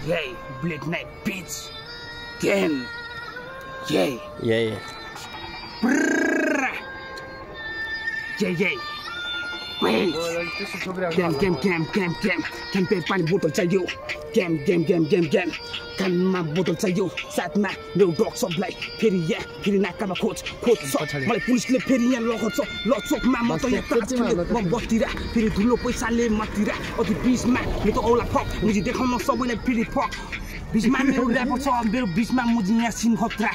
Yay, Blade Knight bitch. Game. Yay. Yay. Yay. Wait. Game. Can pay पानी बोतल चाहियो. Game. कानमा बोतल चाहियो. साथमा मेरो डग सबलाई फेरि नाकामा खोज छ. मलाई पुलिसले फेरि यहाँ लगाउँछ. लचोकमा म त यहाँ ताचले म बस्तिरा. फेरि धुलो पैसाले मतिरा. अति बिचमा म त औला फक. मुजी देखाउन सबैलाई फेरि फक. बिचमा मेरो ऱ्यापर छ. मेरो बिचमा मुजी यहाँ सिन खतरा.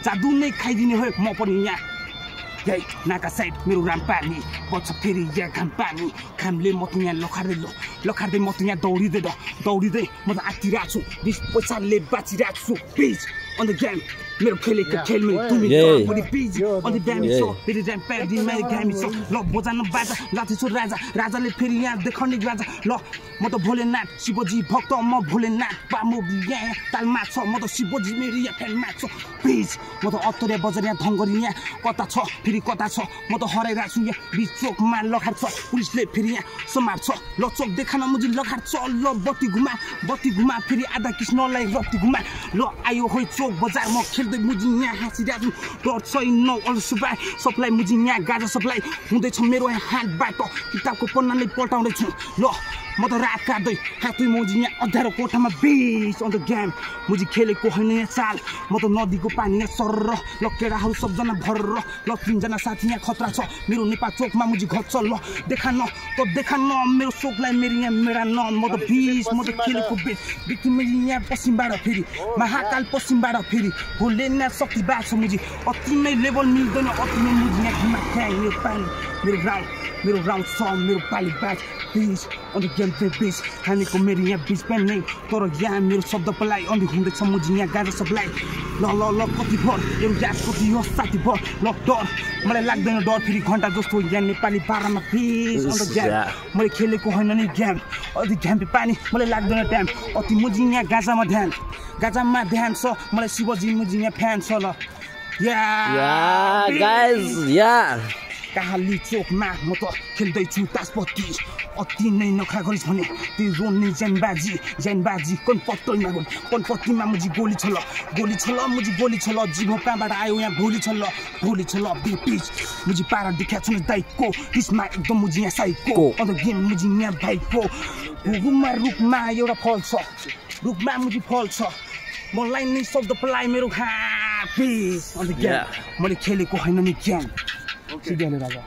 जादु नै खाइदिने हो म पनि यहाँ. Yay, नाका साइड मेरो राम पानी बच्छ फेरि यहाँ घाम पानी घामले म त यहाँ लखार्दै म त यहाँ दौडिँदै म त आतिरहेको छु 20 पैसाले बाँचिरहेको छु प्लिज on the game मेरो खेलेको खेलमै तुमी पनि busy on the damn show फेरि ड्याम प्याडी मेरो गामी छ ल बजाउन बाजा लाठी छु राजाले फेरि यहाँ देखाउने राजा ल म त भोलेनाथ शिवजी भक्त म भोलेनाथ पामो यहाँ तालमा छ म त शिवजी मेरो यहाँ फ्यानमा छ प्लिज म त अत्तरे बजार यहाँ धङ्गरी यहाँ कता छ फेरि कता छ म त हराइरहेको छु यहाँ बिच चोकमा लखार छ पुलिसले फेरि यहाँ समार छ ल चोक देखान मुजी लखार छ ल बत्ती घुमा फेरि आधा कृष्णलाई रत्ती घुमा ल आयो होइ चोक बजार म खेल्दै मुजी यहाँ हाँसिरहेको छु डर छैन अल सुबाई सबलाई मुजी यहाँ गाजा सबलाई हुँदैछ मेरो यहाँ हातबाट किताबको पन्नाले पल्टाउँदैछु ल म त रात काट्दै हातै मुजी यहाँ अध्यारो कोठामा बेस on the game मुजी खेलेको होइन यहाँ चाल म त नदीको पानी यहाँ सरर ल केडाहरू सबजना भरर ल 3 जना साथी यहाँ खतरा छ मेरो नेपाल चोकमा मुजी घट्छ ल देखान मेरो चोकलाई मेरो यहाँ मेरा न म त बिस म त खेलेको बेस बिक्री मेरो यहाँ पश्चिमबाट फेरि महाकाल पश्चिमबाट फेरि भोलेनाथ शक्तिबाट छ मुजी अति नै लेभल मिल्दैन अति नै मुजी यहाँ घुमा खाए मेरो पानी मेरो राउन्ड छ मेरो पाली ब्याच बिस अनि गेम पे बिस हानेको मेरो यहाँ बिच पेन नै तर यहाँ मेरो शब्द पलाई अनि हुँदैछ मुजी यहाँ गाजा सबलाई ल कति भर एउटा ग्यास कति हो साथी भर ल डर मलाई लाग्दैन डर फेरि घन्टा जस्तो यहाँ नेपाली पारामा बिस अन्त गेम मैले खेलेको होइन नि गेम अति गेम पे पानी मलाई लाग्दैन टाइम अति मुजी यहाँ गाजामा ध्यान छ मलाई शिवजी मुजी यहाँ फ्यान छ ल या गाइस या काली चोकमा म त खेल्दैछु तासपत्ती अति नै नखरा गरिस् भने त्यो रोन्ने ज्यानबाजी कनपत्तीमा मुजी गोली छ ल जीव कहाँबाट आयो यहाँ भोली छ ल बिपिच मुजी पारा देखाएको छ दाइको त्यसमा एकदम मुजी यहाँ साइको अन्त गेम मुजी यहाँ भाइको रुखमा एउटा फल छ रुखमा मुजी फल छ मलाई नै शब्द पलाइ मेरो हापी अन्त गेम मैले खेलेको होइन नि गेम सिधै राजा